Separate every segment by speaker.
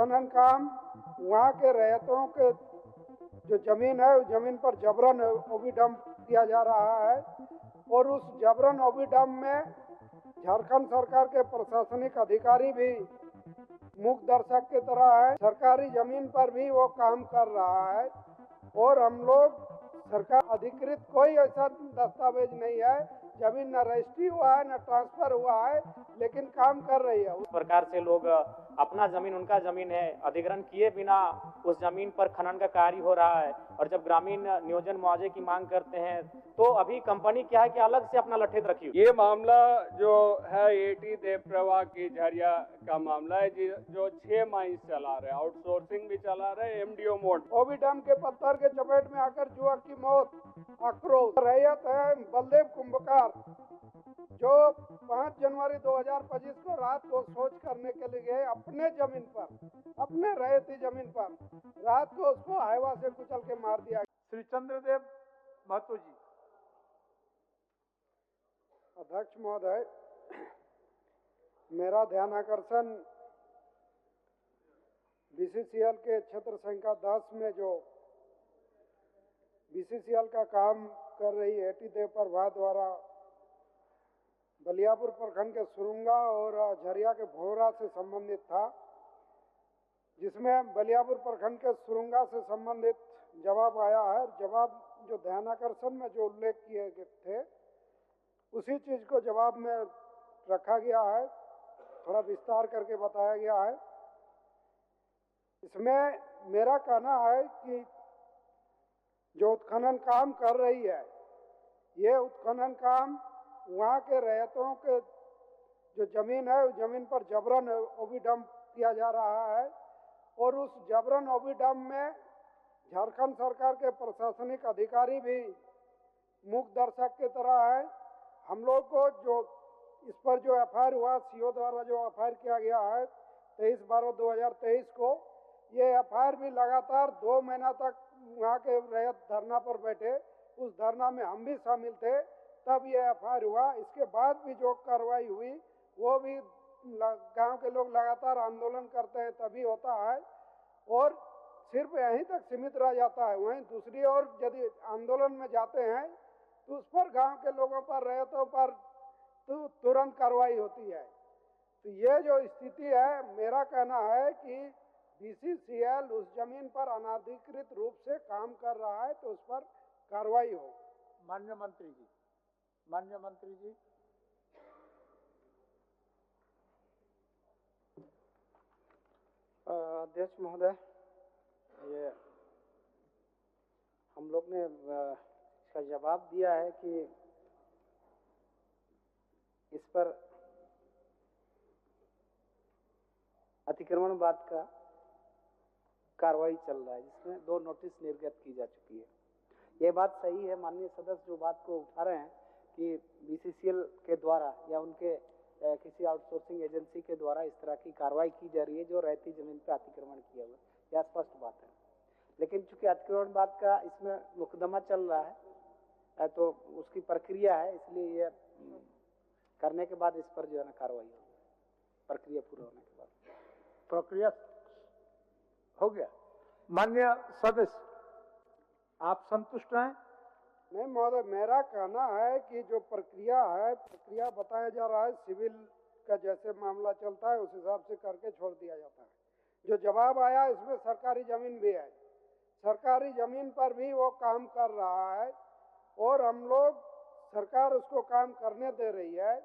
Speaker 1: उत्खनन काम वहाँ के रैयतों के जो जमीन है उस जमीन पर जबरन ओबीडम किया जा रहा है और उस जबरन ओबीडम में झारखंड सरकार के प्रशासनिक अधिकारी भी मूक दर्शक की तरह है। सरकारी जमीन पर भी वो काम कर रहा है और हम लोग सरकार अधिकृत कोई ऐसा दस्तावेज नहीं है, जमीन न रजिस्ट्री हुआ है न ट्रांसफर हुआ है, लेकिन काम कर रही है।
Speaker 2: उस प्रकार से लोग अपना जमीन उनका जमीन है अधिग्रहण किए बिना उस जमीन पर खनन का कार्य हो रहा है। और जब ग्रामीण नियोजन मुआवजे की मांग करते हैं तो अभी कंपनी क्या है कि अलग से अपना लठेत रखी।
Speaker 3: ये मामला जो है एटी देव प्रवाह की झरिया का मामला है जो 6 माह चला रहे, आउटसोर्सिंग भी चला रहे, एमडीओ मोड।
Speaker 1: ओबीडम के पत्थर के चपेट में आकर युवक की मौत, आक्रोश। रैयत है बलदेव कुंभकार जो 5 जनवरी 2025 को रात को शौच करने के लिए गए अपने जमीन पर, अपने रैयती जमीन पर, रात को उसको हाईवा से कुचल के मार दिया।
Speaker 4: श्री चंद्रदेव महतो जी।
Speaker 1: अध्यक्ष महोदय, मेरा ध्यान आकर्षण बीसीसीएल के क्षेत्र संख्या 10 में जो बीसीसीएल का काम कर रही एटी देव प्रवाह द्वारा बलियापुर प्रखंड के सुरुंगा और झरिया के भोरा से संबंधित था, जिसमें बलियापुर प्रखंड के सुरुंगा से संबंधित जवाब आया है। जवाब जो ध्यानाकर्षण में जो उल्लेख किए गए थे उसी चीज को जवाब में रखा गया है, थोड़ा विस्तार करके बताया गया है। इसमें मेरा कहना है कि जो उत्खनन काम कर रही है, ये उत्खनन काम वहाँ के रैयतों के जो जमीन है उस जमीन पर जबरन ओबीडम किया जा रहा है और उस जबरन ओबीडम में झारखंड सरकार के प्रशासनिक अधिकारी भी मूक दर्शक की तरह है। हम लोग को जो इस पर जो एफआईआर हुआ, सीओ द्वारा जो एफआईआर किया गया है 23/12/2023 को, ये एफआईआर भी लगातार 2 महीना तक वहाँ के रैयत धरना पर बैठे, उस धरना में हम भी शामिल थे, तब ये एफआईआर हुआ। इसके बाद भी जो कार्रवाई हुई वो भी गांव के लोग लगातार आंदोलन करते हैं तभी होता है और सिर्फ यहीं तक सीमित रह जाता है। वहीं दूसरी ओर यदि आंदोलन में जाते हैं तो उस पर गांव के लोगों पर, रैयतों पर तो तुरंत कार्रवाई होती है। तो ये जो स्थिति है, मेरा कहना है कि बीसीसीएल उस जमीन पर अनाधिकृत रूप से काम कर रहा है तो उस पर कार्रवाई हो।
Speaker 4: माननीय मंत्री जी, माननीय मंत्री जी।
Speaker 5: अध्यक्ष महोदय, ये हम लोग ने इसका जवाब दिया है कि इस पर अतिक्रमणवाद का कार्रवाई चल रहा है, जिसमें 2 नोटिस निर्गत की जा चुकी है। ये बात सही है, माननीय सदस्य जो बात को उठा रहे हैं कि बीसीसीएल के द्वारा या उनके किसी आउटसोर्सिंग एजेंसी के द्वारा इस तरह की कार्रवाई की जा रही है जो रहती जमीन पर अतिक्रमण किया हुआ, यह स्पष्ट बात है। लेकिन चूंकि अतिक्रमणवाद का इसमें मुकदमा चल रहा है तो उसकी प्रक्रिया है, इसलिए ये करने के बाद इस पर जो है ना कार्रवाई होगी, प्रक्रिया पूरा होने के बाद।
Speaker 4: प्रक्रिया हो गया। माननीय सदस्य, आप संतुष्ट हैं?
Speaker 1: नहीं महोदय, मेरा कहना है कि जो प्रक्रिया है, प्रक्रिया बताया जा रहा है, सिविल का जैसे मामला चलता है उस हिसाब से करके छोड़ दिया जाता है। जो जवाब आया इसमें सरकारी जमीन भी है, सरकारी जमीन पर भी वो काम कर रहा है और हम लोग, सरकार उसको काम करने दे रही है।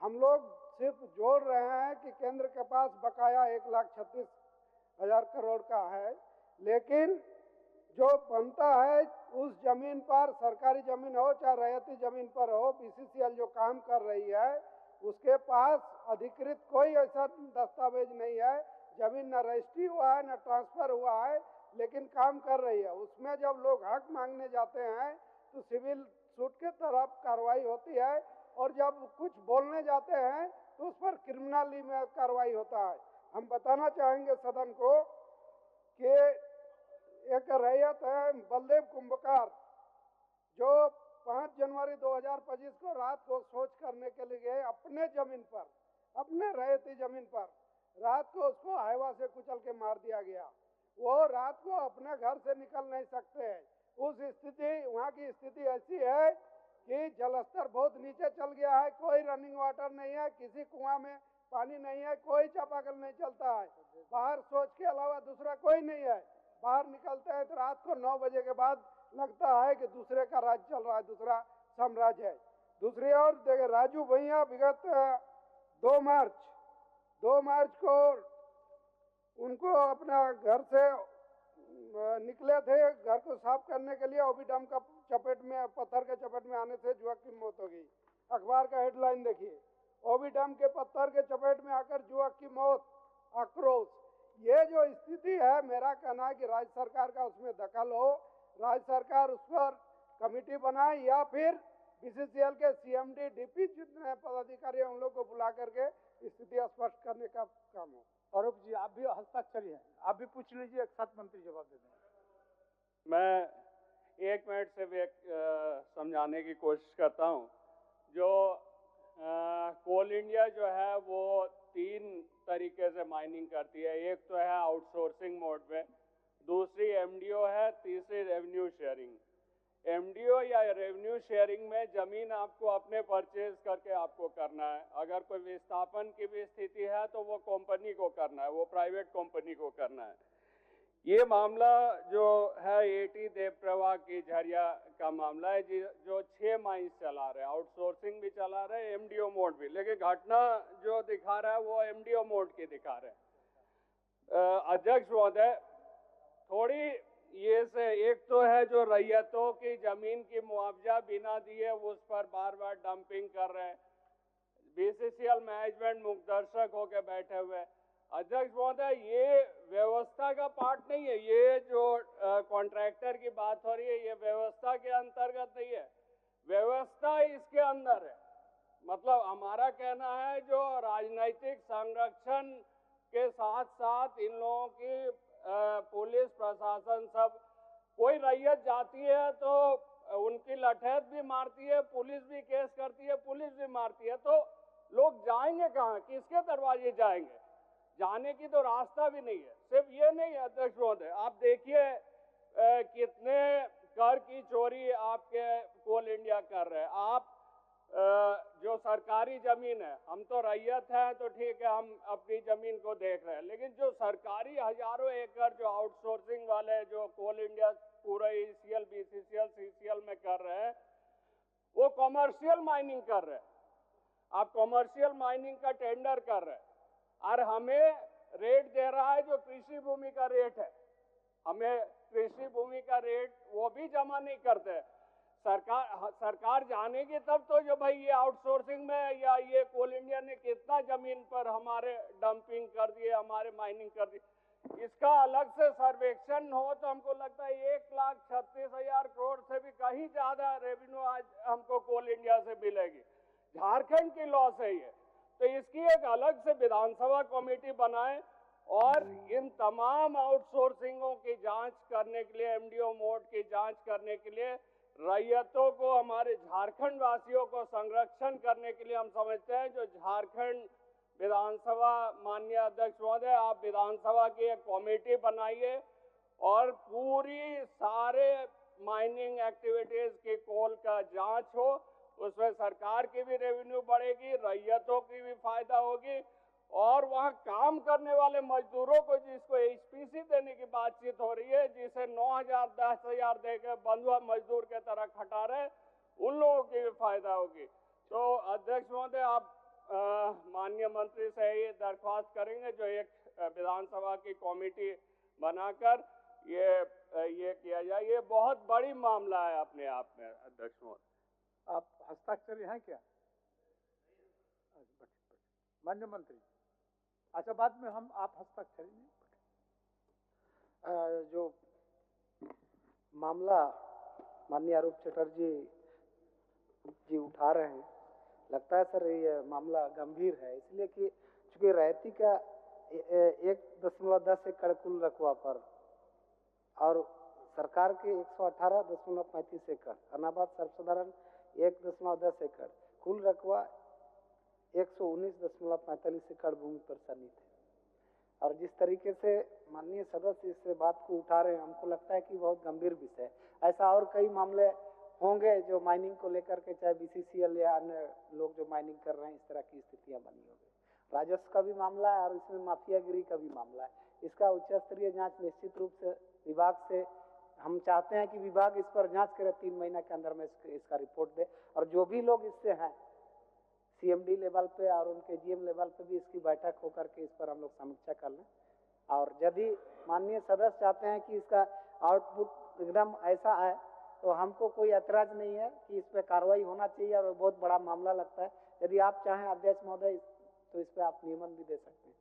Speaker 1: हम लोग सिर्फ जोड़ रहे हैं कि केंद्र के पास बकाया 1,36,000 करोड़ का है, लेकिन जो बनता है उस जमीन पर, सरकारी जमीन हो चाहे रैयती जमीन पर हो, बीसीसीएल जो काम कर रही है उसके पास अधिकृत कोई ऐसा दस्तावेज नहीं है, जमीन न रजिस्ट्री हुआ है न ट्रांसफर हुआ है, लेकिन काम कर रही है। उसमें जब लोग हक मांगने जाते हैं तो सिविल सूट के तरफ कार्रवाई होती है और जब कुछ बोलने जाते हैं तो उस पर क्रिमिनली में कार्रवाई होता है। हम बताना चाहेंगे सदन को कि एक रैयत है बलदेव कुंभकार जो 5 जनवरी 2025 को रात को शौच करने के लिए गए अपने जमीन पर, अपने रैयती जमीन पर, रात को उसको हाईवा से कुचल के मार दिया गया। वो रात को अपने घर से निकल नहीं सकते हैं। उस स्थिति, वहाँ की स्थिति ऐसी है कि जलस्तर बहुत नीचे चल गया है, कोई रनिंग वाटर नहीं है, किसी कुआं में पानी नहीं है, कोई चापाकल नहीं चलता है, बाहर शौच के अलावा दूसरा कोई नहीं है। बाहर निकलते हैं तो रात को 9 बजे के बाद लगता है कि दूसरे का राज चल रहा है, दूसरा साम्राज्य है। दूसरी ओर देखे राजू भैया विगत 2 मार्च को उनको अपना घर से निकले थे, घर को साफ करने के लिए। ओबीडम का चपेट में, पत्थर के चपेट में आने से युवक की मौत हो गई। अखबार का हेडलाइन देखिए, ओबीडम के पत्थर के चपेट में आकर युवक की मौत, आक्रोश। ये जो स्थिति है, मेरा कहना है कि राज्य सरकार का उसमें दखल हो, राज्य सरकार उस पर कमेटी बनाए या फिर बीसीसीएल के सीएमडी डीपी जितने पदाधिकारी हैं उन लोग को बुला करके स्थिति स्पष्ट करने का काम हो।
Speaker 4: अरूप जी, आप भी हस्ताक्षरी हैं, आप भी पूछ लीजिए, एक साथ मंत्री जवाब दे देंगे।
Speaker 3: मैं 1 मिनट से भी समझाने की कोशिश करता हूं। जो कोल इंडिया जो है वो 3 तरीके से माइनिंग करती है। एक तो है आउटसोर्सिंग मोड में, दूसरी एमडीओ है, तीसरी रेवेन्यू शेयरिंग। एमडीओ या रेवेन्यू शेयरिंग में जमीन आपको अपने परचेज करके आपको करना है। अगर कोई विस्थापन की भी स्थिति है तो वो कंपनी को करना है, वो प्राइवेट कंपनी को करना है। ये मामला जो है एटी देव प्रवाह की झरिया का मामला है, जो 6 माइंस चला रहे हैं, आउटसोर्सिंग भी चला रहे हैं, एमडीओ मोड भी, लेकिन घटना जो दिखा रहा है वो एमडीओ मोड की दिखा रहे हैं। अध्यक्ष महोदय, थोड़ी ये से एक तो है जो रैयतों की जमीन की मुआवजा बिना दिए उस पर बार बार डंपिंग कर रहे हैं। बीसीसीएल मैनेजमेंट मुखदर्शक होकर बैठे हुए। अध्यक्ष महोदय, ये व्यवस्था का पार्ट नहीं है। ये जो कॉन्ट्रैक्टर की बात हो रही है, ये व्यवस्था के अंतर्गत नहीं है, व्यवस्था इसके अंदर है। मतलब हमारा कहना है जो राजनीतिक संरक्षण के साथ साथ इन लोगों की पुलिस प्रशासन सब, कोई रैयत जाती है तो उनकी लठैत भी मारती है, पुलिस भी केस करती है, पुलिस भी मारती है, तो लोग जाएंगे कहाँ, किसके दरवाजे जाएंगे? जाने की तो रास्ता भी नहीं है। सिर्फ ये नहीं है अध्यक्ष महोदय, आप देखिए कितने कर की चोरी आपके कोल इंडिया कर रहे हैं। आप जो सरकारी जमीन है, हम तो रैयत है तो ठीक है, हम अपनी जमीन को देख रहे हैं, लेकिन जो सरकारी हजारों एकड़ जो आउटसोर्सिंग वाले जो कोल इंडिया पूरा ईसीएल, बीसीसीएल, सीसीएल में कर रहे हैं, वो कॉमर्शियल माइनिंग कर रहे हैं। आप कॉमर्शियल माइनिंग का टेंडर कर रहे हैं और हमें रेट दे रहा है जो कृषि भूमि का रेट है। हमें कृषि भूमि का रेट वो भी जमा नहीं करते। सरकार जानेगी तब तो जो भाई ये आउटसोर्सिंग में या ये कोल इंडिया ने कितना जमीन पर हमारे डंपिंग कर दिए, हमारे माइनिंग कर दी। इसका अलग से सर्वेक्षण हो तो हमको लगता है 1,36,000 करोड़ से भी कहीं ज्यादा रेवेन्यू आज हमको कोल इंडिया से मिलेगी। झारखंड की लॉस है ये, तो इसकी एक अलग से विधानसभा कमेटी बनाए और इन तमाम आउटसोर्सिंगों की जांच करने के लिए, एमडीओ मोड की जांच करने के लिए, रैयतों को, हमारे झारखंड वासियों को संरक्षण करने के लिए हम समझते हैं जो झारखंड विधानसभा, माननीय अध्यक्ष महोदय, आप विधानसभा की एक कमेटी बनाइए और पूरी सारे माइनिंग एक्टिविटीज की कोल का जांच हो। उसमें सरकार की भी रेवेन्यू बढ़ेगी, रैयतों की भी फायदा होगी और वहां काम करने वाले मजदूरों को, जिसको एचपीसी देने की बातचीत हो रही है, जिसे 9,000 10,000 देकर बंधुआ मजदूर के तरह खटा रहे, उन लोगों की भी फायदा होगी। तो अध्यक्ष महोदय, आप माननीय मंत्री से ये दरख्वास्त करेंगे जो एक विधानसभा की कमेटी बनाकर ये किया जाए। ये बहुत बड़ी मामला है अपने आप में अध्यक्ष महोदय।
Speaker 4: आप हस्ताक्षरी हैं क्या? माननीय मंत्री, अच्छा बाद में हम, आप हस्ताक्षरी नहीं।
Speaker 5: जो मामला माननीय अरूप चटर्जी जी उठा रहे हैं, लगता है सर ये मामला गंभीर है, इसलिए कि चूंकि रैयती का 1.10 एकड़ कुल रकबा पर और सरकार के 118.35 एकड़, अनाबाद सर्वसाधारण 1.10 एकड़, कुल रकबा 119.45 एकड़ भूमि पर सन्निहित है। और जिस तरीके से माननीय सदस्य इस बात को उठा रहे हैं, हमको लगता है कि बहुत गंभीर विषय है। ऐसा और कई मामले होंगे जो माइनिंग को लेकर के, चाहे बीसीसीएल या अन्य लोग जो माइनिंग कर रहे हैं, इस तरह की स्थितियां बनी होगी। राजस्व का भी मामला है और इसमें माफियागिरी का भी मामला है। इसका उच्च स्तरीय जांच निश्चित रूप से विभाग से हम चाहते हैं कि विभाग इस पर जांच करे, 3 महीने के अंदर में इसका रिपोर्ट दे, और जो भी लोग इससे हैं सीएमडी लेवल पे और उनके जीएम लेवल पे भी इसकी बैठक होकर के इस पर हम लोग समीक्षा कर लें। और यदि माननीय सदस्य चाहते हैं कि इसका आउटपुट एकदम ऐसा है तो हमको कोई ऐतराज नहीं है कि इस पर कार्रवाई होना चाहिए, और बहुत बड़ा मामला लगता है। यदि आप चाहें अध्यक्ष महोदय तो इस पर आप नियमन भी दे सकते हैं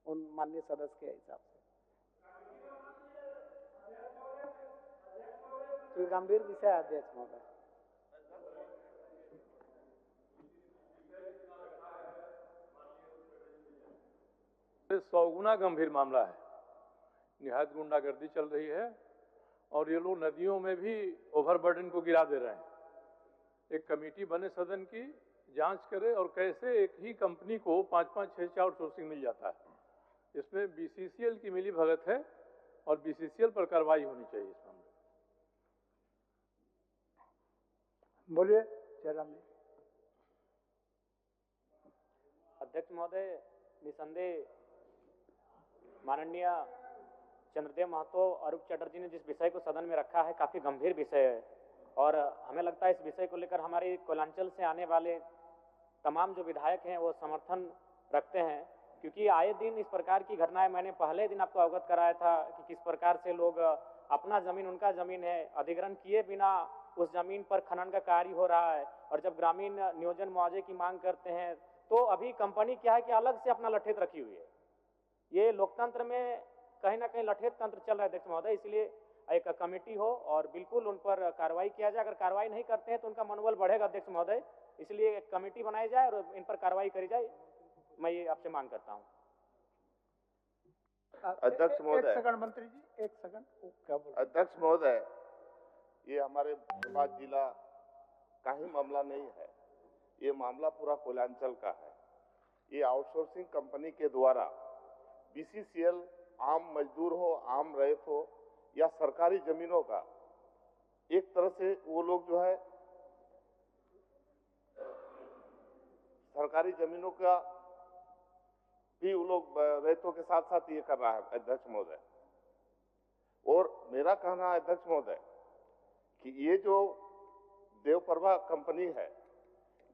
Speaker 5: उन माननीय सदस्य के हिसाब से। तो गंभीर विषय है अध्यक्ष महोदय।
Speaker 6: सौ गुना गंभीर मामला है। निहायत गुंडागर्दी चल रही है और ये लोग नदियों में भी ओवरबर्डन को गिरा दे रहे हैं। एक कमेटी बने सदन की, जांच करे और कैसे एक ही कंपनी को 5-5, 6 आउटसोर्सिंग मिल जाता है। इसमें बीसीसीएल की मिली भगत है और बीसीसीएल पर कार्रवाई होनी चाहिए इस मामले।
Speaker 4: बोलिए जयराम जी।
Speaker 2: अध्यक्ष महोदय, निसंदेह माननीय चंद्रदेव महतो अरूप चटर्जी ने जिस विषय को सदन में रखा है काफी गंभीर विषय है, और हमें लगता है इस विषय को लेकर हमारे कोयलांचल से आने वाले तमाम जो विधायक हैं वो समर्थन रखते हैं, क्योंकि आए दिन इस प्रकार की घटनाएं, मैंने पहले दिन आपको अवगत कराया था कि किस प्रकार से लोग अपना जमीन, उनका जमीन है, अधिग्रहण किए बिना उस जमीन पर खनन का कार्य हो रहा है, और जब ग्रामीण नियोजन मुआवजे की मांग करते हैं तो अभी कंपनी क्या है कि अलग से अपना लठेत रखी हुई है। ये लोकतंत्र में कहीं ना कहीं लठेत तंत्र चल रहा है अध्यक्ष महोदय, इसलिए एक कमेटी हो और बिल्कुल उन पर कार्रवाई किया जाए। अगर कार्रवाई नहीं करते हैं तो उनका मनोबल बढ़ेगा अध्यक्ष महोदय, इसलिए एक कमेटी बनाई जाए और इन पर कार्रवाई करी जाए, मैं ये आपसे मांग करता हूँ।
Speaker 7: अध्यक्ष महोदय,
Speaker 4: एक सेकंड मंत्री जी, एक सेकंड। क्या बोल?
Speaker 7: अध्यक्ष महोदय, ये हमारे धनबाद जिला का ही मामला नहीं है, ये मामला पूरा कोयलांचल का है। ये आउटसोर्सिंग कंपनी के द्वारा बीसीसीएल आम मजदूर हो, आम रैयत हो या सरकारी जमीनों का, एक तरह से वो लोग जो है सरकारी जमीनों का भी वो लोग रैयतों के साथ साथ ये कर रहा है अध्यक्ष महोदय। और मेरा कहना है अध्यक्ष महोदय कि ये जो देवप्रभा कंपनी है,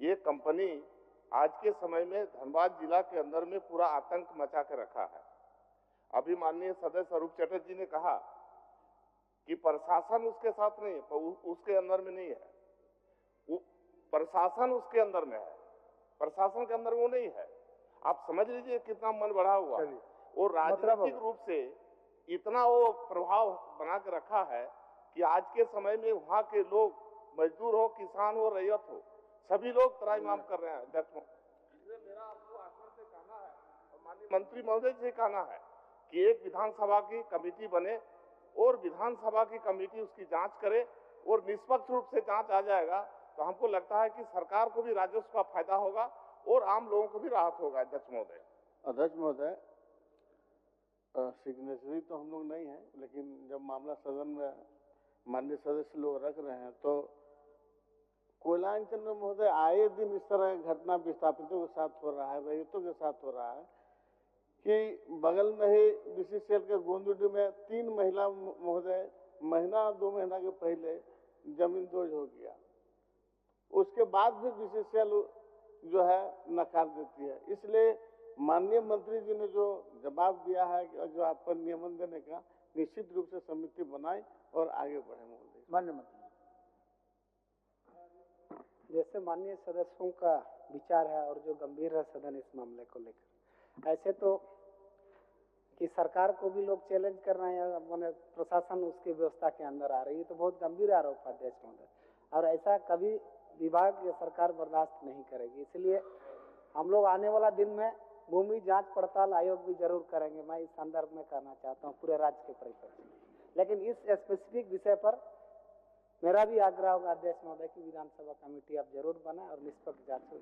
Speaker 7: ये कंपनी आज के समय में धनबाद जिला के अंदर में पूरा आतंक मचा के रखा है। अभी माननीय सदस्य अरूप चटर्जी ने कहा कि प्रशासन उसके साथ नहीं है, उसके अंदर में नहीं है, प्रशासन उसके अंदर में है, प्रशासन के अंदर वो नहीं है। आप समझ लीजिए कितना मन बढ़ा हुआ है, और राजनीतिक रूप से इतना वो प्रभाव बना के रखा है कि आज के समय में वहाँ के लोग, मजदूर हो, किसान हो, रैयत हो, सभी लोग त्राहिमाम कर रहे हैं अध्यक्ष। इसलिए मेरा आपको आसन से कहना है और माननीय मंत्री महोदय से कहना है कि एक विधानसभा की कमेटी बने और विधानसभा की कमेटी उसकी जांच करे, और निष्पक्ष रूप से जांच आ जाएगा तो हमको लगता है कि सरकार को भी राजस्व का फायदा होगा और आम लोगों को भी राहत होगा अध्यक्ष महोदय।
Speaker 8: अध्यक्ष महोदय, सिग्नेचरी तो हम लोग नहीं है, लेकिन जब मामला सदन में माननीय सदस्य लोग रख रहे हैं तो कोयलांचल में महोदय आए दिन इस तरह घटना विस्थापितों के साथ हो रहा है, रैयतों के साथ हो रहा है कि बगल में ही बीसीसीएल के गोंदुडी में 3 महिला महोदय महीना 2 महीना के पहले जमीन दोज हो गया, उसके बाद भी बीसीसीएल जो है नकार देती है। इसलिए माननीय मंत्री जी ने जो जवाब दिया है जो आप पर नियमन देने का, निश्चित रूप से समिति बनाए और आगे बढ़े महोदय।
Speaker 4: माननीय मंत्री,
Speaker 5: जैसे माननीय सदस्यों का विचार है और जो गंभीर है सदन इस मामले को लेकर, ऐसे तो कि सरकार को भी लोग चैलेंज कर रहे हैं, मैंने प्रशासन उसकी व्यवस्था के अंदर आ रही है, तो बहुत गंभीर आरोप है अध्यक्ष महोदय, और ऐसा कभी विभाग या सरकार बर्दाश्त नहीं करेगी। इसलिए हम लोग आने वाला दिन में भूमि जांच पड़ताल आयोग भी जरूर करेंगे, मैं इस संदर्भ में करना चाहता हूँ पूरे राज्य के परिप्रेक्ष्य में। लेकिन इस स्पेसिफिक विषय पर मेरा भी आग्रह होगा अध्यक्ष महोदय की विधानसभा कमेटी आप जरूर बनाए और निष्पक्ष जांच हो।